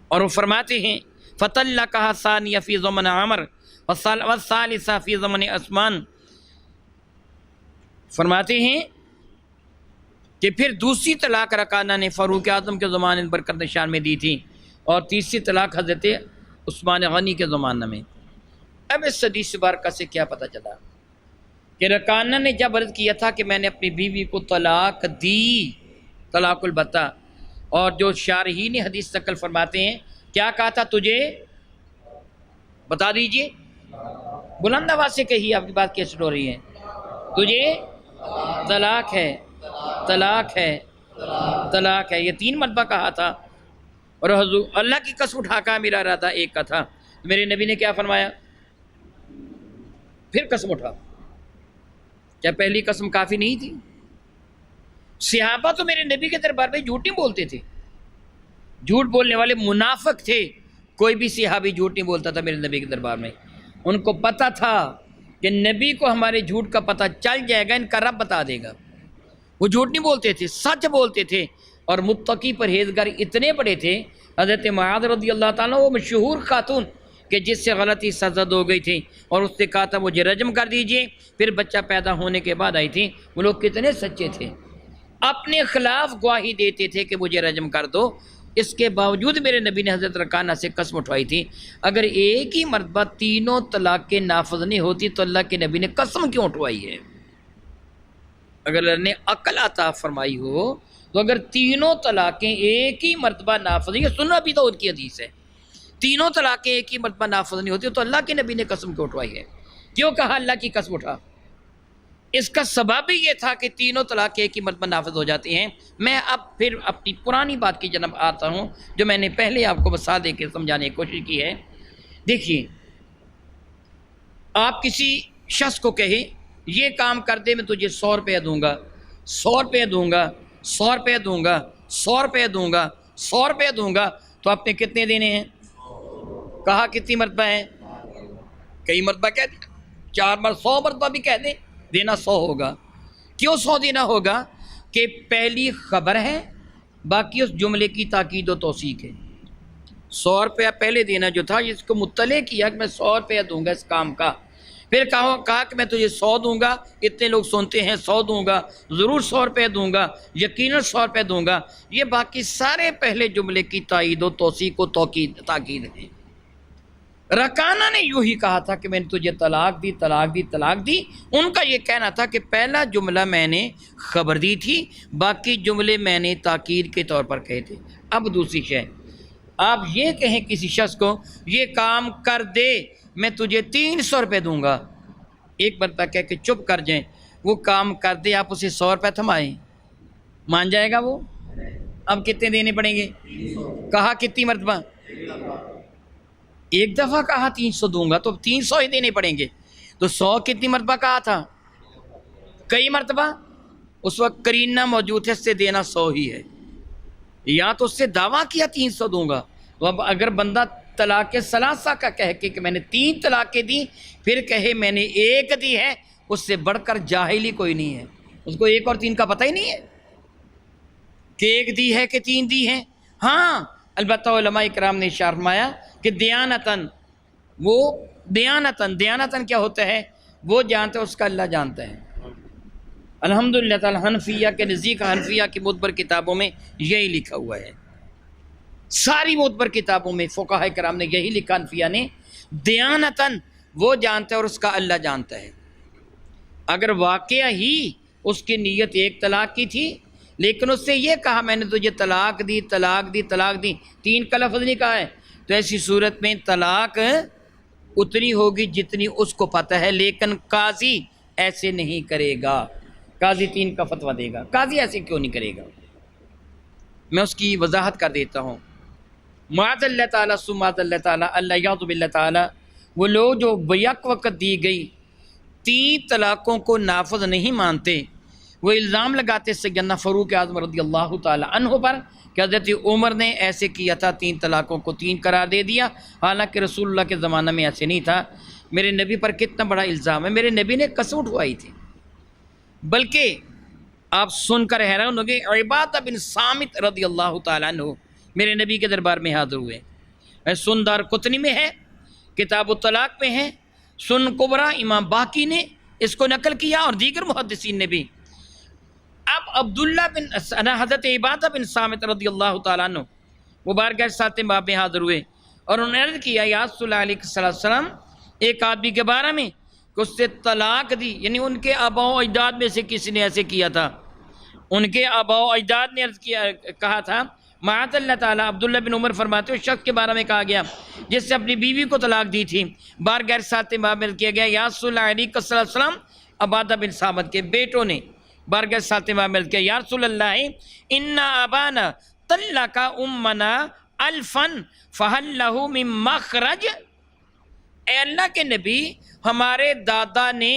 اور وہ فرماتے ہیں فطلقها ثانیہ فی زمن عمر والثالثہ فی زمن عثمان، فرماتے ہیں کہ پھر دوسری طلاق رکانہ نے فاروق اعظم کے زمانے برکت نشان میں دی تھی، اور تیسری طلاق حضرت عثمان غنی کے زمانہ میں۔ اب اس حدیث مبارکہ سے کیا پتہ چلا کہ رکانہ نے جب عرض کیا تھا کہ میں نے اپنی بیوی کو طلاق دی، طلاق البتہ، اور جو شارحین حدیث نقل فرماتے ہیں کیا کہا تھا؟ تجھے بتا دیجئے، بلند آواز سے کہیے، آپ کی بات کیسے ہو رہی ہے؟ تجھے طلاق ہے، طلاق ہے، طلاق ہے، یہ 3 مرتبہ کہا تھا، اور حضور اللہ کی قسم اٹھا کر میرا ارادہ ایک کا تھا۔ میرے نبی نے کیا فرمایا؟ پھر قسم اٹھا۔ کیا پہلی قسم کافی نہیں تھی؟ صحابہ تو میرے نبی کے دربار میں جھوٹ نہیں بولتے تھے، جھوٹ بولنے والے منافق تھے، کوئی بھی صحابی جھوٹ نہیں بولتا تھا میرے نبی کے دربار میں۔ ان کو پتہ تھا کہ نبی کو ہمارے جھوٹ کا پتہ چل جائے گا، ان کا رب بتا دے گا۔ وہ جھوٹ نہیں بولتے تھے، سچ بولتے تھے، اور متقی پرہیزگار اتنے بڑے تھے۔ حضرت معاذ رضی اللہ تعالیٰ، وہ مشہور خاتون کہ جس سے غلطی سزد ہو گئی تھی اور اس نے کہا تھا مجھے رجم کر دیجئے، پھر بچہ پیدا ہونے کے بعد آئی تھی، وہ لوگ کتنے سچے تھے، اپنے خلاف گواہی دیتے تھے کہ مجھے رجم کر دو۔ اس کے باوجود میرے نبی نے حضرت رکانہ سے قسم اٹھوائی تھی۔ اگر ایک ہی مرتبہ تینوں طلاقیں نافذ نہیں ہوتی تو اللہ کے نبی نے قسم کیوں اٹھوائی ہے؟ اگر اللہ نے عقل عطا فرمائی ہو تو اگر تینوں طلاقیں ایک ہی مرتبہ نافذ، یہ سنن ابی داؤد کی حدیث ہے، تینوں طلاقیں ایک ہی مرتبہ نافذ نہیں ہوتی تو اللہ کے نبی نے قسم کیوں اٹھوائی ہے؟ کیوں کہا اللہ کی قسم اٹھا؟ اس کا سبب ہی یہ تھا کہ تینوں طلاقیں ایک ہی مرتبہ نافذ ہو جاتی ہیں۔ میں اب پھر اپنی پرانی بات کی جنب آتا ہوں جو میں نے پہلے آپ کو مثال دے کے سمجھانے کی کوشش کی ہے۔ دیکھیے، آپ کسی شخص کو کہیں یہ کام کر دے میں تجھے 100 روپے دوں گا، 100 روپے دوں گا، 100 روپے دوں گا، 100 روپے دوں گا، 100 روپے دوں گا، تو آپ نے کتنے دینے ہیں؟ کہا کتنی مرتبہ ہے؟ کئی مرتبہ کہہ دیں، 4 مرتبہ 100 مرتبہ بھی کہہ دیں، دینا 100 ہوگا۔ کیوں 100 دینا ہوگا؟ کہ پہلی خبر ہے، باقی اس جملے کی تاکید و توثیق ہے۔ 100 روپیہ پہلے دینا جو تھا، اس کو مطلع کیا کہ میں 100 روپیہ دوں گا اس کام کا، پھر کہا کہ میں تجھے 100 دوں گا، اتنے لوگ سنتے ہیں 100 دوں گا، ضرور 100 روپے دوں گا، یقیناً 100 روپے دوں گا، یہ باقی سارے پہلے جملے کی تائید و توثیق و تاکید ہے۔ رکانہ نے یوں ہی کہا تھا کہ میں نے تجھے طلاق دی، طلاق دی، طلاق دی، ان کا یہ کہنا تھا کہ پہلا جملہ میں نے خبر دی تھی، باقی جملے میں نے تاکید کے طور پر کہے تھے۔ اب دوسری شے، آپ یہ کہیں کسی شخص کو یہ کام کر دے میں تجھے 300 روپے دوں گا، ایک مرتبہ کہہ کے چپ کر جائیں، وہ کام کر دے آپ اسے 100 روپے تھمائیں، مان جائے گا وہ؟ اب کتنے دینے پڑیں گے؟ کہا کتنی مرتبہ؟ ایک دفعہ کہا 300 دوں گا تو 300 ہی دینے پڑیں گے، تو 100 کتنی مرتبہ کہا تھا؟ کئی مرتبہ۔ اس وقت قرینہ موجود ہے، اس سے دینا 100 ہی ہے، یا تو اس سے دعویٰ کیا 300 دوں گا، تو اب اگر بندہ طلاق ثلاثہ کا کہہ کے کہ میں نے 3 طلاقیں دی، پھر کہے میں نے 1 دی ہے، اس سے بڑھ کر جاہلی کوئی نہیں ہے، اس کو 1 اور 3 کا پتہ ہی نہیں ہے کہ 1 دی ہے کہ 3 دی ہیں۔ ہاں البتہ علماء کرام نے اشارہ فرمایا کہ دیانتاً، وہ دیانتاً کیا ہوتا ہے؟ وہ جانتا ہے، اس کا اللہ جانتا ہے۔ الحمدللہ تعالی حنفیہ کے نزدیک، حنفیہ کی معتبر کتابوں میں یہی لکھا ہوا ہے، ساری معتبر کتابوں میں فقہاء کرام نے یہی لکھا، حنفیہ نے، دیانتاً وہ جانتا ہے اور اس کا اللہ جانتا ہے۔ اگر واقعہ ہی اس کی نیت 1 طلاق کی تھی، لیکن اس سے یہ کہا میں نے تجھے طلاق دی، طلاق دی، طلاق دی، 3 کا لفظ نہیں کہا ہے، تو ایسی صورت میں طلاق اتنی ہوگی جتنی اس کو پتہ ہے، لیکن قاضی ایسے نہیں کرے گا، قاضی 3 کا فتویٰ دے گا۔ قاضی ایسے کیوں نہیں کرے گا؟ میں اس کی وضاحت کر دیتا ہوں۔ معاذ اللہ تعالیٰ، معاذ اللہ تعالیٰ، اللہ یعوذ باللہ تعالیٰ، وہ لوگ جو بیک وقت دی گئی 3 طلاقوں کو نافذ نہیں مانتے، وہ الزام لگاتے سیدنا فاروق اعظم رضی اللہ تعالیٰ عنہ پر کہ حضرت عمر نے ایسے کیا تھا، 3 طلاقوں کو 3 قرار دے دیا، حالانکہ رسول اللہ کے زمانہ میں ایسے نہیں تھا۔ میرے نبی پر کتنا بڑا الزام ہے، میرے نبی نے قسم اٹھوائی تھی۔ بلکہ آپ سن کر حیران ہوں گے، عبادہ بن صامت رضی اللہ تعالیٰ عنہ میرے نبی کے دربار میں حاضر ہوئے، سن دار قطنی میں ہے، کتاب الطلاق میں ہے، سن کبرا امام باقی نے اس کو نقل کیا اور دیگر محدثین نے بھی۔ اب عبداللہ بن حضرت عبادہ بن صامت رضی اللہ تعالیٰ عنہ وہ بارگاہ ساتھ باب میں حاضر ہوئے اور انہوں نے عرض کیا یا رسول اللہ علیہ السلام، ایک آدمی کے بارے میں کہ اس سے طلاق دی، یعنی ان کے آباء و اجداد میں سے کسی نے ایسے کیا تھا، ان کے آباء و اجداد نے کہا تھا، معاذ اللہ تعالیٰ۔ عبداللہ بن عمر فرماتے ہیں اس شخص کے بارے میں کہا گیا جس سے اپنی بیوی کو طلاق دی تھی، بارگاہ ساتھ باب میں کیا گیا یا رسول اللہ علیہ السلام، عبادہ بن صامت کے بیٹوں نے بارگاہ ساتھ باب کیا یا رسول اللہ ان ابانا طلق امنا الفا فہل لہ من مخرج، اے اللہ کے نبی، ہمارے دادا نے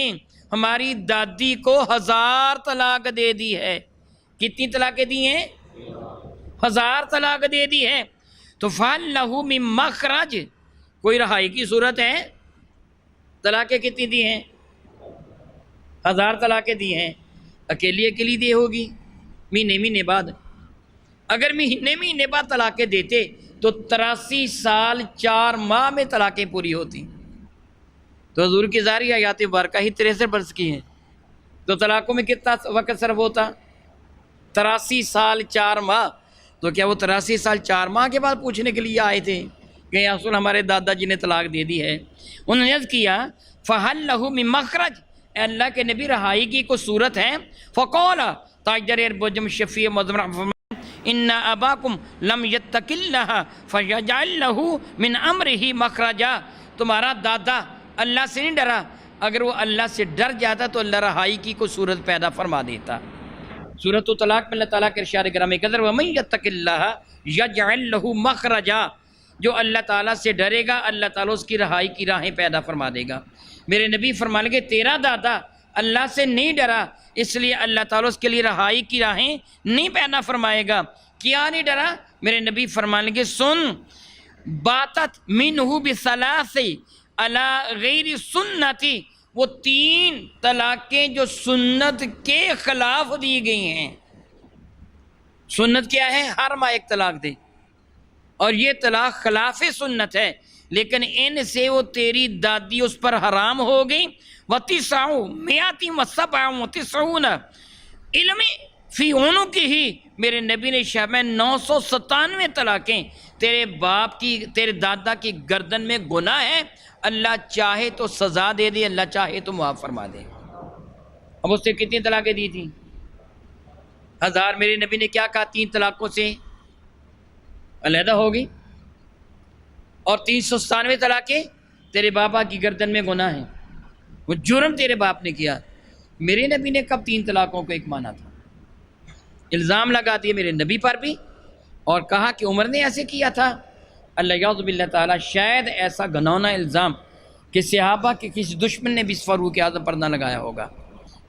ہماری دادی کو 1000 طلاق دے دی ہے۔ کتنی طلاقیں دی ہیں؟ 1000 طلاق دے دی ہے، تو فہل لہ من مخرج، کوئی رہائی کی صورت ہے؟ طلاقیں کتنی دی ہیں؟ 1000 طلاقیں دی ہیں، اکیلی دی ہوگی مہینے بعد۔ اگر مہینے بعد طلاقیں دیتے تو 83 سال 4 ماہ میں طلاقیں پوری ہوتی، تو حضور کی ظاہری حیات مبارکہ ہی 63 برس کی ہیں، تو طلاقوں میں کتنا وقت صرف ہوتا؟ 83 سال 4 ماہ۔ تو کیا وہ 83 سال 4 ماہ کے بعد پوچھنے کے لیے آئے تھے کہ یا رسول ہمارے دادا جی نے طلاق دے دی ہے؟ انہوں نے عرض کیا فہل لہ من مخرج، اے اللہ کے نبی رہائی کی کوئی صورت ہے؟ فقال تاجر بجم شفیع مظمر ان اباکم لم یتق اللہ فیجعل لہ من امرہ مخرجا، تمہارا دادا اللہ سے نہیں ڈرا، اگر وہ اللہ سے ڈر جاتا تو اللہ رہائی کی کوئی صورت پیدا فرما دیتا۔ سورۃ الطلاق میں اللہ تعالیٰ کے ارشاد گرامی قدر ومن یتق اللہ یجعل لہ مخرجا، جو اللہ تعالیٰ سے ڈرے گا اللہ تعالیٰ اس کی رہائی کی راہیں پیدا فرما دے گا۔ میرے نبی فرمانے کے تیرا دادا اللہ سے نہیں ڈرا اس لیے اللہ تعالیٰ اس کے لیے رہائی کی راہیں نہیں پیدا فرمائے گا۔ کیا نہیں ڈرا؟ میرے نبی فرمانے لگے سن، باتت منہ بثلاث علی غیر سنتی، وہ 3 طلاقیں جو سنت کے خلاف دی گئی ہیں۔ سنت کیا ہے؟ ہر ماہ 1 طلاق دے، اور یہ طلاق خلاف سنت ہے، لیکن ان سے وہ تیری دادی اس پر حرام ہو گئی۔ علم فی عنقہ، میرے نبی نے شاہ میں 997 طلاقیں تیرے باپ کی، تیرے دادا کی گردن میں گناہ ہے۔ اللہ چاہے تو سزا دے دے، اللہ چاہے تو معاف فرما دے۔ اب اس سے کتنی طلاقیں دی تھیں؟ 1000۔ میرے نبی نے کیا کہا؟ 3 طلاقوں سے علیحدہ ہوگی، اور 397 طلاقیں تیرے بابا کی گردن میں گناہ ہیں، وہ جرم تیرے باپ نے کیا۔ میرے نبی نے کب 3 طلاقوں کو ایک مانا تھا؟ الزام لگا دیے میرے نبی پر بھی، اور کہا کہ عمر نے ایسے کیا تھا۔ اللہ یعوذ باللہ تعالیٰ، شاید ایسا گھنونا الزام کہ صحابہ کے کسی دشمن نے بھی فاروق اعظم پر نہ لگایا ہوگا۔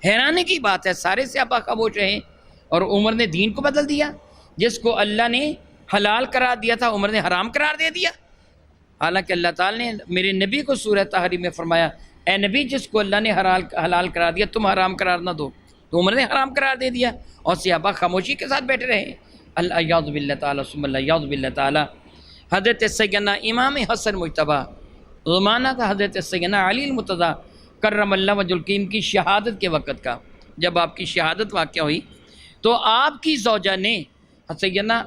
حیرانی کی بات ہے، سارے صحابہ خاموش رہے اور عمر نے دین کو بدل دیا۔ جس کو اللہ نے حلال قرار دیا تھا عمر نے حرام قرار دے دیا۔ حالانکہ اللہ تعالیٰ نے میرے نبی کو سورہ تحریم میں فرمایا، اے نبی جس کو اللہ نے حلال قرار دیا تم حرام قرار نہ دو، تو عمر نے حرام قرار دے دیا، اور صحابہ خاموشی کے ساتھ بیٹھے رہے۔ اللہ یعوذ باللہ تعالیٰ ثم اللہ یعوذ باللہ تعالیٰ۔ حضرت سیدنا امام حسن مجتبیٰ، زمانہ تھا حضرت سیدنا علی المرتضیٰ کرم اللہ وجہ الکریم کی شہادت کے وقت کا۔ جب آپ کی شہادت واقع ہوئی تو آپ کی زوجہ نے سیدنا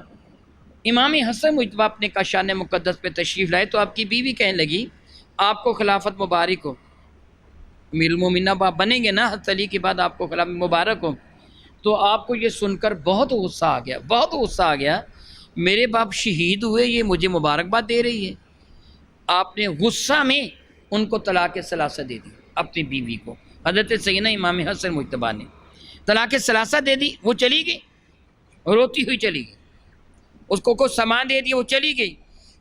امام حسن مجتبیٰ اپنے کاشان مقدس پہ تشریف لائے تو آپ کی بیوی کہنے لگی آپ کو خلافت مبارک ہو، امیر المومنین آپ بنیں گے نا حضرت علی کے بعد، آپ کو خلافت مبارک ہو۔ تو آپ کو یہ سن کر بہت غصہ آ گیا، بہت غصہ آ گیا، میرے باپ شہید ہوئے، یہ مجھے مبارکباد دے رہی ہے۔ آپ نے غصہ میں ان کو طلاق ثلاثہ دے دی، اپنی بیوی کو، حضرت سیدنا امام حسن مجتبیٰ نے طلاق ثلاثہ دے دی۔ وہ چلی گئی، روتی ہوئی چلی گئی، اس کو کچھ سامان دے دیا، وہ چلی گئی۔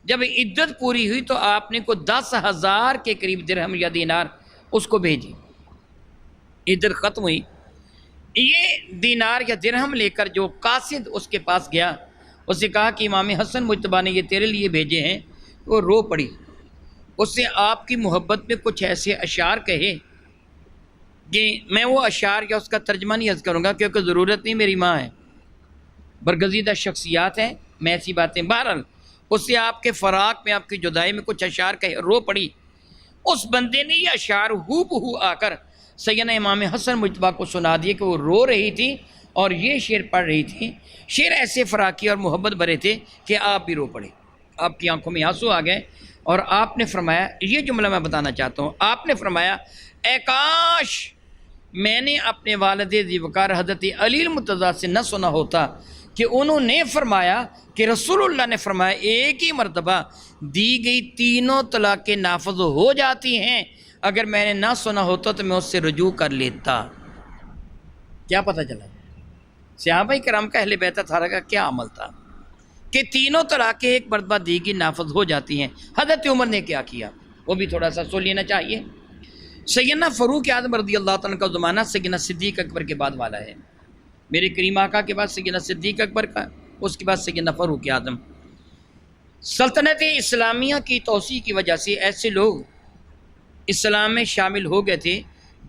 جب عدت پوری ہوئی تو آپ نے کو 10,000 کے قریب درہم یا دینار اس کو بھیجی۔ عدت ختم ہوئی، یہ دینار یا درہم لے کر جو قاصد اس کے پاس گیا، اس سے کہا کہ امام حسن مجتبیٰ نے یہ تیرے لیے بھیجے ہیں۔ وہ رو پڑی، اس سے آپ کی محبت میں کچھ ایسے اشعار کہے کہ میں وہ اشعار یا اس کا ترجمہ نہیں عرض کروں گا کیونکہ ضرورت نہیں، میری ماں ہے، برگزیدہ شخصیات ہیں، میں ایسی باتیں بہرحال اس سے آپ کے فراق میں، آپ کی جدائی میں کچھ اشعار کہے، رو پڑی۔ اس بندے نے یہ اشعار ہو بہو آ کر سیدنا امام حسن مجتبیٰ کو سنا دیے کہ وہ رو رہی تھی اور یہ شعر پڑھ رہی تھی۔ شعر ایسے فراقی اور محبت بھرے تھے کہ آپ بھی رو پڑے، آپ کی آنکھوں میں آنسو آ گئے، اور آپ نے فرمایا، یہ جملہ میں بتانا چاہتا ہوں، آپ نے فرمایا اے کاش میں نے اپنے والد ذیوقار حضرت علی المرتضیٰ سے نہ سنا ہوتا کہ انہوں نے فرمایا کہ رسول اللہ نے فرمایا ایک ہی مرتبہ دی گئی 3 طلاقیں نافذ ہو جاتی ہیں، اگر میں نے نہ سنا ہوتا تو میں اس سے رجوع کر لیتا۔ کیا پتہ چلا؟ صحابہ کرام کا اہل بیت اطہارہ کا کیا عمل تھا کہ 3 طلاقیں ایک مرتبہ دی گئی نافذ ہو جاتی ہیں۔ حضرت عمر نے کیا کیا وہ بھی تھوڑا سا سن لینا چاہیے۔ سیدنا فاروق اعظم رضی اللہ تعالیٰ کا زمانہ سیدنا صدیق اکبر کے بعد والا ہے، میرے کریم آقا کے بعد سیدنا صدیق اکبر کا، اس کے بعد سیدنا فاروق اعظم۔ سلطنت اسلامیہ کی توسیع کی وجہ سے ایسے لوگ اسلام میں شامل ہو گئے تھے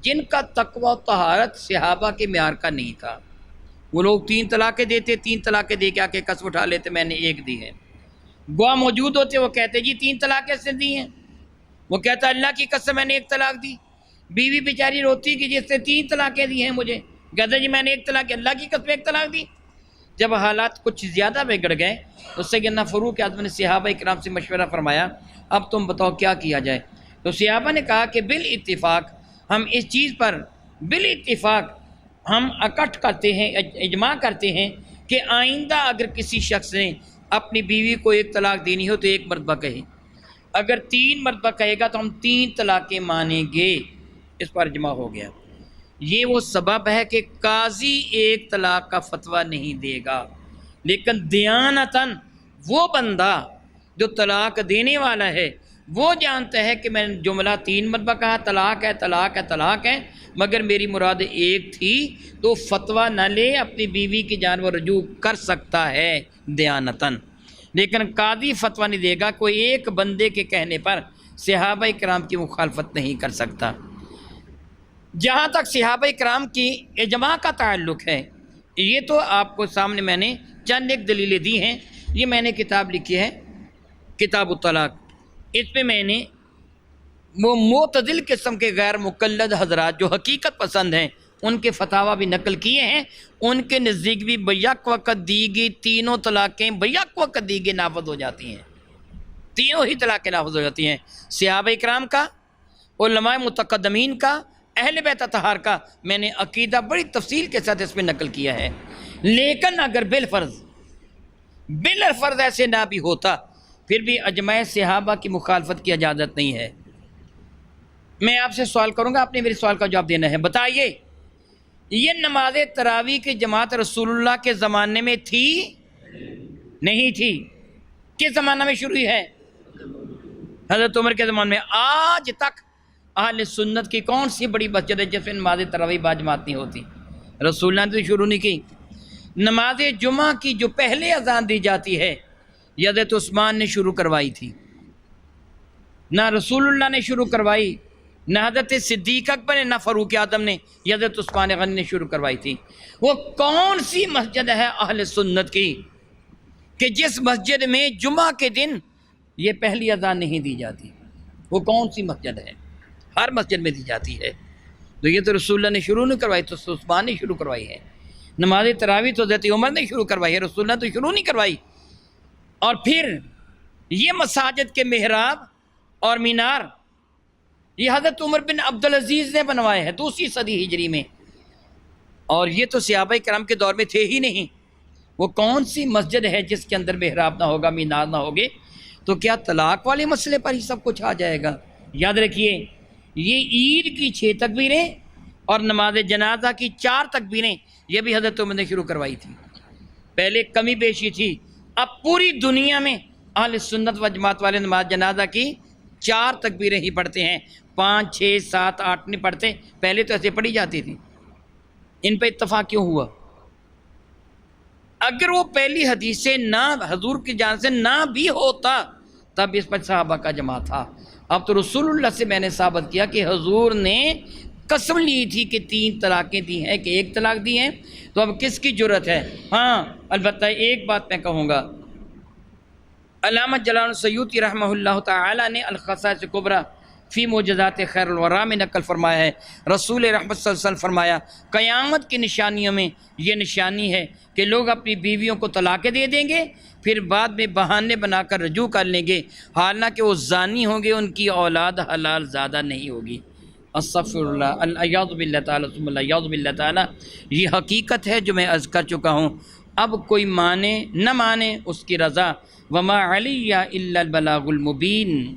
جن کا تقوی و طہارت صحابہ کے معیار کا نہیں تھا۔ وہ لوگ 3 طلاقیں دیتے، 3 طلاقیں دے کے آ کے قسم اٹھا لیتے میں نے 1 دی ہے۔ گواہ موجود ہوتے، وہ کہتے جی 3 طلاقیں سے دی ہیں، وہ کہتا اللہ کی قسم میں نے 1 طلاق دی۔ بیوی بیچاری روتی کہ جس سے 3 طلاقیں دی ہیں مجھے، کہتا جی میں نے 1 طلاق، اللہ کی قسم 1 طلاق دی۔ جب حالات کچھ زیادہ بگڑ گئے تو سیدنا فاروق اعظم نے صحابہ کرام سے مشورہ فرمایا اب تم بتاؤ کیا کیا جائے۔ تو صحابہ نے کہا کہ بالاتفاق ہم اس چیز پر بالاتفاق ہم اکٹھ کرتے ہیں، اجماع کرتے ہیں کہ آئندہ اگر کسی شخص نے اپنی بیوی کو 1 طلاق دینی ہو تو 1 مرتبہ کہے، اگر 3 مرتبہ کہے گا تو ہم 3 طلاقیں مانیں گے۔ اس پر اجماع ہو گیا۔ یہ وہ سبب ہے کہ قاضی 1 طلاق کا فتویٰ نہیں دے گا، لیکن دیانتاً وہ بندہ جو طلاق دینے والا ہے وہ جانتا ہے کہ میں نے جملہ 3 مرتبہ کہا طلاق ہے طلاق ہے طلاق ہے، مگر میری مراد ایک تھی، تو فتویٰ نہ لے، اپنی بیوی کی جانب رجوع کر سکتا ہے دیانتاً، لیکن قاضی فتویٰ نہیں دے گا، کوئی ایک بندے کے کہنے پر صحابہ کرام کی مخالفت نہیں کر سکتا۔ جہاں تک صحابہ کرام کی اجماع کا تعلق ہے، یہ تو آپ کو سامنے میں نے چند ایک دلیلیں دی ہیں۔ یہ میں نے کتاب لکھی ہے کتاب الطلاق، اس پہ میں نے وہ معتدل قسم کے غیر مقلد حضرات جو حقیقت پسند ہیں ان کے فتاویٰ بھی نقل کیے ہیں۔ ان کے نزدیک بھی بیک وقت دی گئی تینوں طلاقیں بیک وقت دی گئی نافذ ہو جاتی ہیں، تینوں ہی طلاقیں نافذ ہو جاتی ہیں، صحابہ کرام کا، علماء متقدمین کا، اہل بیت اطہار کا۔ میں نے عقیدہ بڑی تفصیل کے ساتھ اس میں نقل کیا ہے۔ لیکن اگر بالفرض ایسے نہ بھی ہوتا، پھر بھی اجماع صحابہ کی مخالفت کی اجازت نہیں ہے۔ میں آپ سے سوال کروں گا، آپ نے میرے سوال کا جواب دینا ہے۔ بتائیے، یہ نماز تراویح کی جماعت رسول اللہ کے زمانے میں تھی؟ نہیں تھی۔ کس زمانہ میں شروع ہوئی ہے؟ حضرت عمر کے زمانے میں۔ آج تک اہل سنت کی کون سی بڑی مسجد ہے جس میں نماز تراویح باجماعت نہیں ہوتی؟ رسول اللہ نے تو شروع نہیں کی۔ نماز جمعہ کی جو پہلے اذان دی جاتی ہے، یہ حضرت عثمان نے شروع کروائی تھی، نہ رسول اللہ نے شروع کروائی، نہ حضرت صدیق اکبر نے، نہ فاروق اعظم نے، یہ حضرت عثمان غنی نے شروع کروائی تھی۔ وہ کون سی مسجد ہے اہل سنت کی کہ جس مسجد میں جمعہ کے دن یہ پہلی اذان نہیں دی جاتی؟ وہ کون سی مسجد ہے؟ ہر مسجد میں دی جاتی ہے۔ تو یہ تو رسول اللہ نے شروع نہیں کروائی، تو عثمان نے شروع کروائی ہے۔ نماز تراویح تو حضرت عمر نے شروع کروائی ہے، رسول اللہ تو شروع نہیں کروائی۔ اور پھر یہ مساجد کے محراب اور مینار یہ حضرت عمر بن عبدالعزیز نے بنوائے ہیں دوسری صدی ہجری میں، اور یہ تو صحابہ کرام کے دور میں تھے ہی نہیں۔ وہ کون سی مسجد ہے جس کے اندر محراب نہ ہوگا، مینار نہ ہوگے؟ تو کیا طلاق والے مسئلے پر ہی سب کچھ آ جائے گا؟ یاد رکھیے، یہ عید کی 6 تکبیریں اور نماز جنازہ کی 4 تکبیریں یہ بھی حضرت عمر نے شروع کروائی تھی۔ پہلے کمی بیشی تھی، اب پوری دنیا میں اہل سنت و جماعت والے نماز جنازہ کی 4 تکبیریں ہی پڑھتے ہیں، 5 6 7 8 نہیں پڑھتے۔ پہلے تو ایسے پڑھی جاتی تھی۔ ان پہ اتفاق کیوں ہوا؟ اگر وہ پہلی حدیث سے نہ حضور کی جان سے نہ بھی ہوتا تب اس پر صحابہ کا جمع تھا۔ اب تو رسول اللہ سے میں نے ثابت کیا کہ حضور نے قسم لی تھی کہ 3 طلاقیں دی ہیں کہ 1 طلاق دی ہیں، تو اب کس کی جرت ہے؟ ہاں البتہ ایک بات میں کہوں گا، علامہ جلال السیوطی رحمہ اللہ تعالی نے الخصائص کبریٰ فی معجزات خیر الورا میں نقل فرمایا ہے، رسول رحمت صلی اللہ علیہ وسلم فرمایا، قیامت کی نشانیوں میں یہ نشانی ہے کہ لوگ اپنی بیویوں کو طلاقیں دے دیں گے، پھر بعد میں بہانے بنا کر رجوع کر لیں گے، حالانکہ وہ زانی ہوں گے، ان کی اولاد حلال زیادہ نہیں ہوگی۔ استغفر اللہ، الیاذ باللہ تعالیٰ ثم الیاذ باللہ تعالیٰ۔ یہ حقیقت ہے جو میں عرض کر چکا ہوں۔ اب کوئی مانے نہ مانے اس کی رضا، وما علی الا البلاغ المبین۔